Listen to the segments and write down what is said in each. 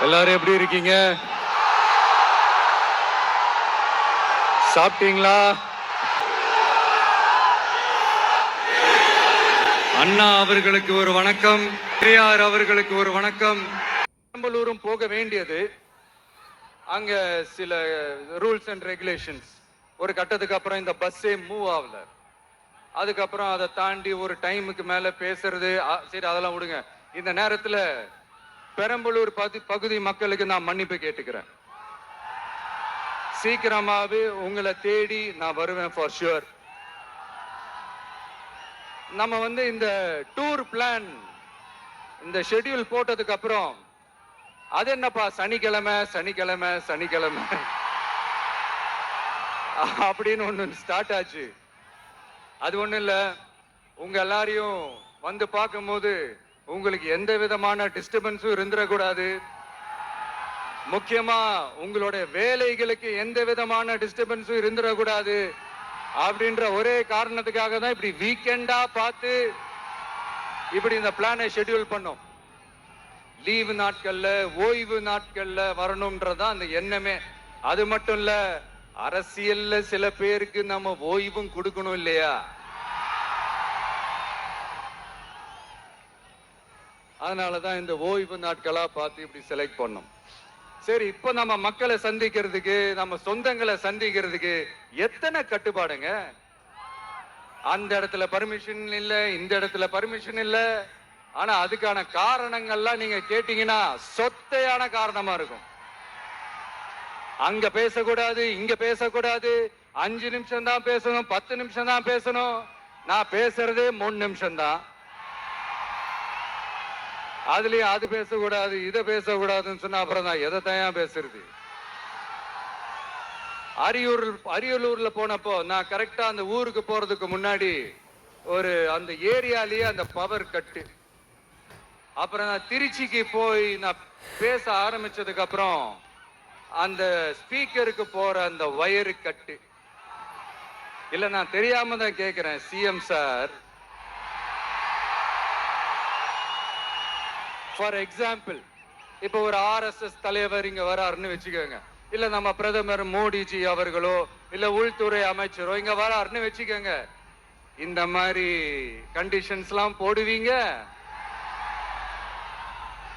எல்லாரும் எப்படி இருக்கீங்க? சாப்பிட்டீங்களா? அண்ணா அவர்களுக்கு ஒரு வணக்கம், பெரியார் அவர்களுக்கு ஒரு வணக்கம். பெரம்பலூரும் போக வேண்டியது, அங்க சில ரூல்ஸ் அண்ட் ரெகுலேஷன்ஸ். ஒரு கட்டத்துக்கு அப்புறம் இந்த பஸ்ஸே மூவ் ஆகல. அதுக்கப்புறம் அதை தாண்டி ஒரு டைமுக்கு மேல பேசுறது, சரி அதெல்லாம் விடுங்க. இந்த நேரத்துல பெரம்பலூர் பகுதி மக்களுக்கு நான் மன்னிப்பு கேட்டுக்கிறேன். சீக்கிரமாவே உங்களை தேடி நான் வருவேன் ஃபார் ஷுவர். நம்ம இந்த டூர் பிளான், இந்த ஷெட்யூல் போட்டதுக்கு அப்புறம் அது என்னப்பா சனிக்கிழமை சனிக்கிழமை சனிக்கிழமை அப்படின்னு ஒண்ணு ஸ்டார்ட் ஆச்சு. அது ஒண்ணு இல்ல, உங்க எல்லாரையும் வந்து பார்க்கும்போது உங்களுக்கு எந்த விதமான டிஸ்டர்பன்ஸும் இருந்துடக்கூடாது. முக்கியமா உங்களுடைய வேலைகளுக்கு எந்த விதமான டிஸ்டர்பன்ஸும் இருந்துடக்கூடாது அப்படின்ற ஒரே காரணத்துக்காக தான் இப்படி வீக்கெண்டா பார்த்து இப்படி இந்த பிளானை ஷெட்யூல் பண்ணோம். லீவு நாட்கள்ல, ஓய்வு நாட்கள்ல வரணும்ன்றதான் அந்த எண்ணமே. அது மட்டும் இல்ல, அரசியல்ல சில பேருக்கு நம்ம ஓய்வும் கொடுக்கணும் இல்லையா? அதனாலதான் இந்த ஓய்வு நாட்களா பார்த்து இப்படி செலக்ட் பண்ணோம். சரி, இப்ப நம்ம மக்களை சந்திக்கிறதுக்கு, நம்ம சொந்தங்களை சந்திக்கிறதுக்கு எத்தனை கட்டுப்பாடுங்க. அந்த இடத்துல பர்மிஷன் இல்ல, இந்த இடத்துல பர்மிஷன் இல்ல. ஆனா அதுக்கான காரணங்கள்லாம் நீங்க கேட்டீங்கன்னா சொத்தையான காரணமா இருக்கும். அங்க பேசக்கூடாது, இங்க பேசக்கூடாது, 5 நிமிஷம் தான் பேசணும், 10 நிமிஷம் தான் பேசணும். நான் பேசுறதே 3 நிமிஷம் தான். அதுலயும் அது பேசக்கூடாது, இதை பேசக்கூடாதுன்னு சொன்னா அப்புறம் தான் எதை தான் பேசுறது. அரியலூர்ல போனப்போ நான் கரெக்டா அந்த ஊருக்கு போறதுக்கு முன்னாடி அந்த ஏரியாலேயே அந்த பவர் கட்டு. அப்புறம் நான் திருச்சிக்கு போய் நான் பேச ஆரம்பிச்சதுக்கு அப்புறம் அந்த ஸ்பீக்கருக்கு போற அந்த வயரு கட்டு. இல்ல, நான் தெரியாம தான் கேக்குறேன் சிஎம் சார். ஃபார் எக்ஸாம்பிள், இப்ப ஒரு RSS தலைவர் இங்க வராருன்னு வச்சுக்கோங்க, இல்ல நம்ம பிரதமர் மோடிஜி அவர்களோ இல்ல உள்துறை அமைச்சரோ இங்க வராருன்னு வச்சுக்கோங்க. இந்த மாதிரி கண்டிஷன்ஸ் எல்லாம் போடுவீங்க,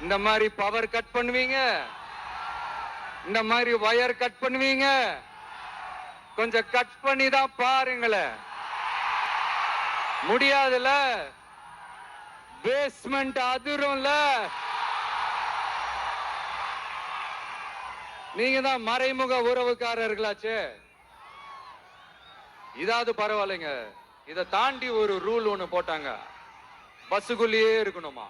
இந்த மாதிரி பவர் கட் பண்ணுவீங்க, இந்த மாதிரி வயர் கட் பண்ணுவீங்க. கொஞ்சம் கட் பண்ணி தான் பாருங்களேன். முடியாதுல, பேஸ்மெண்ட் அதிரும்ல. நீங்க தான் மறைமுக உறவுக்காரர்களாச்சே. இதாவது பரவாயில்லைங்க. இதை தாண்டி ஒரு ரூல் ஒண்ணு போட்டாங்க, பஸ்ஸுக்குள்ளேயே இருக்கணுமா,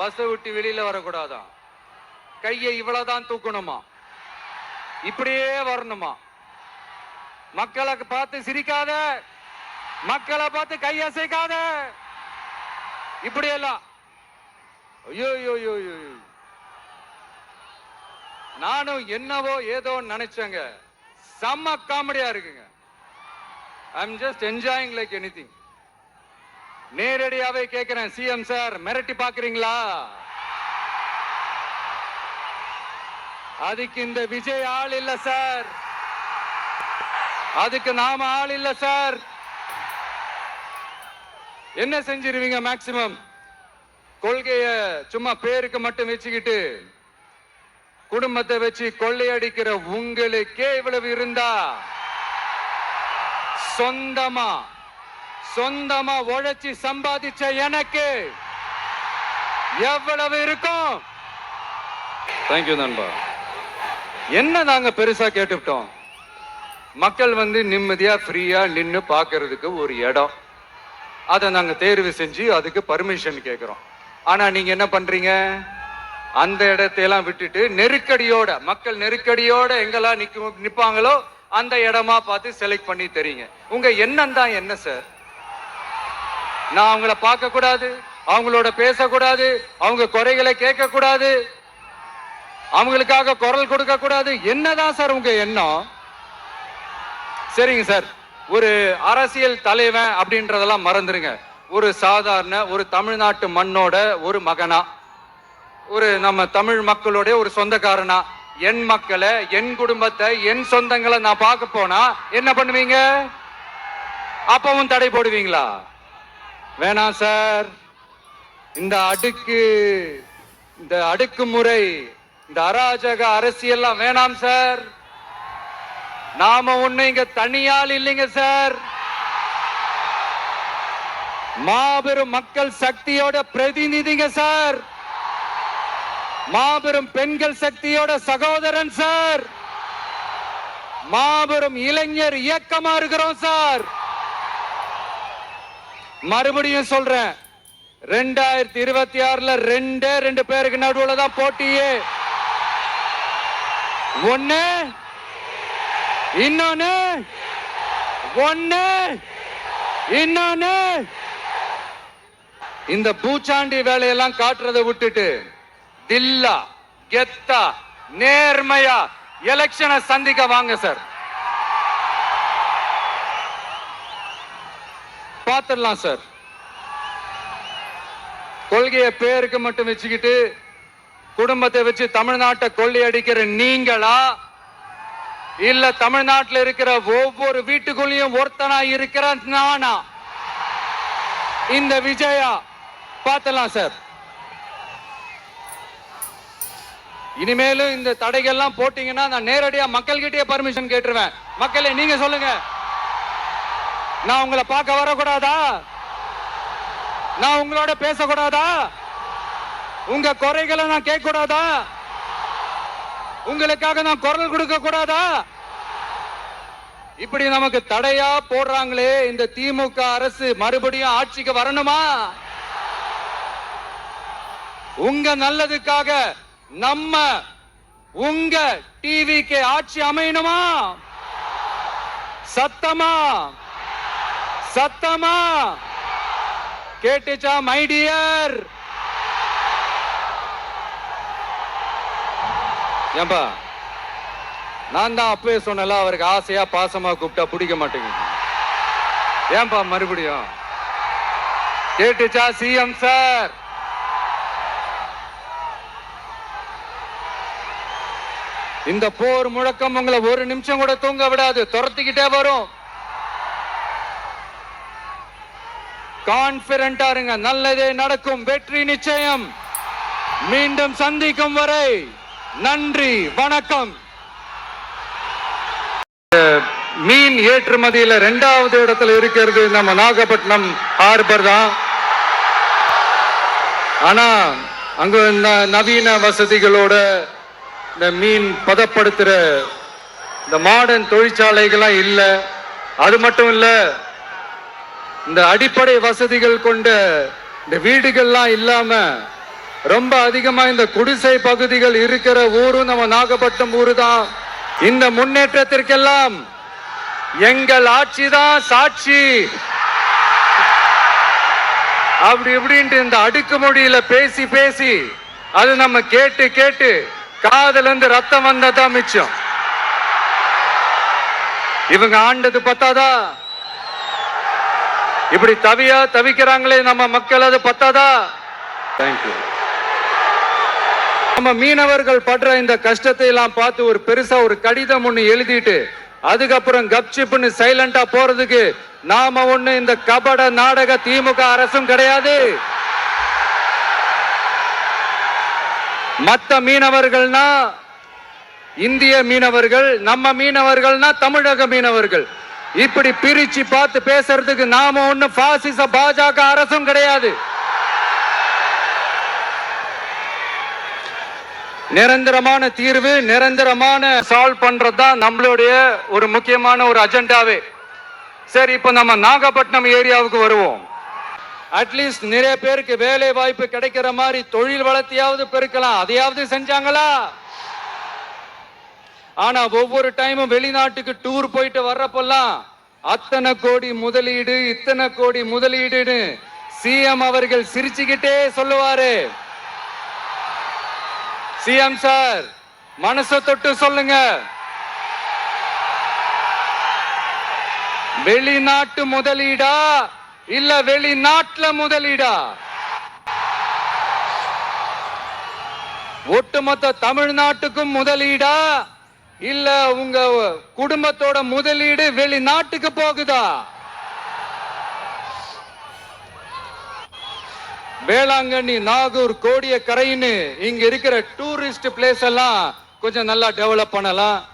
பஸ் விட்டு வெளியில வரக்கூடாதான், கையை இவ்வளவுதான் தூக்கணுமா, இப்படியே வரணுமா, மக்களை பார்த்து சிரிக்காத, மக்களை பார்த்து கையசைக்காத, இப்படி எல்லாம். ஐயோ, நானும் என்னவோ ஏதோ நினைச்சேங்க. செம்ம காமெடியா இருக்குங்க. I am just enjoying like anything. நேரடியாவே கேட்கிறேன், சிஎம் சார் மிரட்டி பாக்குறீங்களா? அதுக்கு இந்த விஜய் ஆள் இல்ல சார், அதுக்கு நாம ஆள் இல்ல சார். என்ன செஞ்சிருவீங்க? மேக்சிமம் கொள்கைய சும்மா பேருக்கு மட்டும் வச்சுக்கிட்டு குடும்பத்தை வச்சு கொள்ளையடிக்கிற உங்களுக்கே இவ்வளவு இருந்தா, சொந்தமா உழைச்சி சம்பாதிச்ச எனக்கு எவ்வளவு இருக்கும்? தேங்க்யூ நண்பா. என்ன நாங்க பெருசா கேட்டுட்டோம்? மக்கள் நிம்மதியா ஃப்ரீயா நின்னு பாக்குறதுக்கு ஒரு இடம், அதை நாங்க தேர்வு செஞ்சு அதுக்கு பர்மிஷன் கேட்கிறோம். ஆனா நீங்க என்ன பண்றீங்க? அந்த இடத்தையெல்லாம் விட்டுட்டு நெருக்கடியோட, மக்கள் நெருக்கடியோட எங்கெல்லாம் நிப்பாங்களோ அந்த இடமா பார்த்து செலக்ட் பண்ணி தெரியுங்க. உங்க எண்ணம் தான் என்ன சார்? நான் அவங்கள பார்க்க கூடாது, அவங்களோட பேசக்கூடாது, அவங்க குறைகளை கேட்க கூடாது, அவங்களுக்காக குரல் கொடுக்க கூடாது. என்னதான் சார் உங்க எண்ணம்? சரிங்க சார், ஒரு அரசியல் தலைவன் அப்படின்றதெல்லாம் மறந்துருங்க. ஒரு சாதாரண ஒரு தமிழ்நாட்டு மண்ணோட ஒரு மகனா, ஒரு நம்ம தமிழ் மக்களுடைய ஒரு சொந்தக்காரனா என் மக்களை, என் குடும்பத்தை, என் சொந்தங்களை நான் பார்க்க போனா என்ன பண்ணுவீங்க? அப்பவும் தடை போடுவீங்களா? வேணாம் சார். இந்த அடுக்குமுறை, இந்த அராஜக அரசியல்லாம் வேணாம் சார். நாம ஒண்ணு இங்க தனியால் இல்லைங்க சார். மாபெரும் மக்கள் சக்தியோட பிரதிநிதிங்க சார். மாபெரும் பெண்கள் சக்தியோட சகோதரன் சார். மாபெரும் இளைஞர் இயக்கமா இருக்கிறோம் சார். மறுபடியும் சொல்றேன், 2026 ரெண்டு பேருக்கு நடுவுல தான் போட்டியே. ஒண்ணு இன்னொன்னு இந்த பூச்சாண்டி வேலையெல்லாம் காட்டுறதை விட்டுட்டு தில்லா கெத்தா நேர்மையா எலெக்ஷனை சந்திக்க வாங்க சார். பாத்துடலாம் சார். கொள்கையை பேருக்கு மட்டும் வச்சுக்கிட்டு குடும்பத்தை வச்சு தமிழ்நாட்டை கொள்ளையடிக்கிற நீங்களா, இல்ல தமிழ்நாட்டில் இருக்கிற ஒவ்வொரு வீட்டுக்குள்ளேயும் ஒருத்தனா இருக்கிற நானா, இந்த விஜயா? பார்த்தலாம் சார். இனிமேலும் இந்த தடைகள்லாம் போட்டீங்கன்னா நான் நேரடியா மக்கள்கிட்டயே பர்மிஷன் கேட்டுருவேன். மக்களே நீங்க சொல்லுங்க, நான் உங்களை பார்க்க வரக்கூடாதா? நான் உங்களோட பேசக்கூடாதா? உங்க குறைகளை நான் கேட்க கூடாதா? உங்களுக்காக நான் குரல் கொடுக்க கூடாதா? இப்படி நமக்கு தடையா போடுறாங்களே, இந்த திமுக அரசு மறுபடியும் ஆட்சிக்கு வரணுமா? உங்க நல்லதுக்காக நம்ம உங்க டிவிக்கு ஆட்சி அமையணுமா? சத்தமா சத்தமா கேட்டுச்சா மை டியர்? ஏன்பா, நான் தான் அப்பவே சொன்னல, அவருக்கு ஆசையா பாசமா கூப்பிட்டா பிடிக்க மாட்டேங்குது. ஏன்பா மறுபடியும்? கேட்டுச்சா சிஎம் சார்? இந்த போர் முழக்கம் உங்களை ஒரு நிமிஷம் கூட தூங்க விடாது, துரத்திக்கிட்டே வரும். கான்பிடண்டா இருங்க, நல்லதே நடக்கும், வெற்றி நிச்சயம். மீண்டும் சந்திக்கும் வரை நன்றி, வணக்கம். மீன் ஏற்றுமதியில 2வது இடத்துல இருக்கிறது நம்ம நாகப்பட்டினம் ஹார்பர் தான். ஆனா அங்க நவீன வசதிகளோட இந்த மீன் பதப்படுத்துற இந்த மாடர்ன் தொழிற்சாலைகள்லாம் இல்ல. அது மட்டும் இல்ல, இந்த அடிப்படை வசதிகள் கொண்ட இந்த வீடுகள்லாம் இல்லாம ரொம்ப அதிகமா இந்த குடிசை பகுதிகள் இருக்கிற ஊரும் நம்ம நாகப்பட்டினம் ஊரு தான். இந்த முன்னேற்றத்திற்கெல்லாம் எங்கள் ஆட்சி தான் சாட்சி. அப்படி இப்படின்ட்டு இந்த அடுக்குமொழியில பேசி பேசி அது நம்ம கேட்டு கேட்டு காதுல இருந்து ரத்தம் வந்ததான் மிச்சம். இவங்க ஆண்டது பத்தாதா? இப்படி தவிக்கிறாங்களே நம்ம மக்கள், அது பத்தாதா? தேங்க்யூ. நம்ம மீனவர்கள் படுற இந்த கஷ்டத்தை எல்லாம் பார்த்து ஒரு பெருசா ஒரு கடிதம் ஒண்ணு எழுதிட்டு அதுக்கப்புறம் கப்சிப்னு சைலண்டா போறதுக்கு நாம ஒண்ணு இந்த கபட நாடக திமுக அரசும் கிடையாது. மத்த மீனவர்கள்னா இந்திய மீனவர்கள், நம்ம மீனவர்கள்னா தமிழக மீனவர்கள். இப்படி பிரிச்சு பார்த்து பேசுறதுக்கு நாம ஒண்ணு பாசிச பாஜக அரசும் கிடையாது. நிரந்தரமான தீர்வு, நிரந்தரமான சால்வ் பண்றதுதான் நம்மளுடைய ஒரு முக்கியமான ஒரு அஜெண்டாவே. சரி, இப்ப நம்ம நாகப்பட்டினம் ஏரியாவுக்கு வருவோம். அட்லீஸ்ட் நிறைய பேருக்கு வேலை வாய்ப்பு கிடைக்கிற மாதிரி தொழில் வளர்த்தியாவது பெருக்கலாம், அதையாவது செஞ்சாங்களா? ஆனா ஒவ்வொரு டைமும் வெளிநாட்டுக்கு டூர் போயிட்டு வர்றப்பெல்லாம் அத்தனை கோடி முதலீடு, இத்தனை கோடி முதலீடுன்னு சிஎம் அவர்கள் சிரிச்சுக்கிட்டே சொல்லுவாரு. சிஎம் சார், மனசை தொட்டு சொல்லுங்க, வெளிநாட்டு முதலீடா இல்ல வெளிநாட்டுல முதலீடா? ஒட்டுமொத்த தமிழ்நாட்டுக்கும் முதலீடா இல்ல உங்க குடும்பத்தோட முதலீடு வெளிநாட்டுக்கு போகுதா? வேளாங்கண்ணி, நாகூர், கோடியக்கரைன்னு இங்க இருக்கிற டூரிஸ்ட் பிளேஸ் எல்லாம் கொஞ்சம் நல்லா டெவலப் பண்ணலாம்.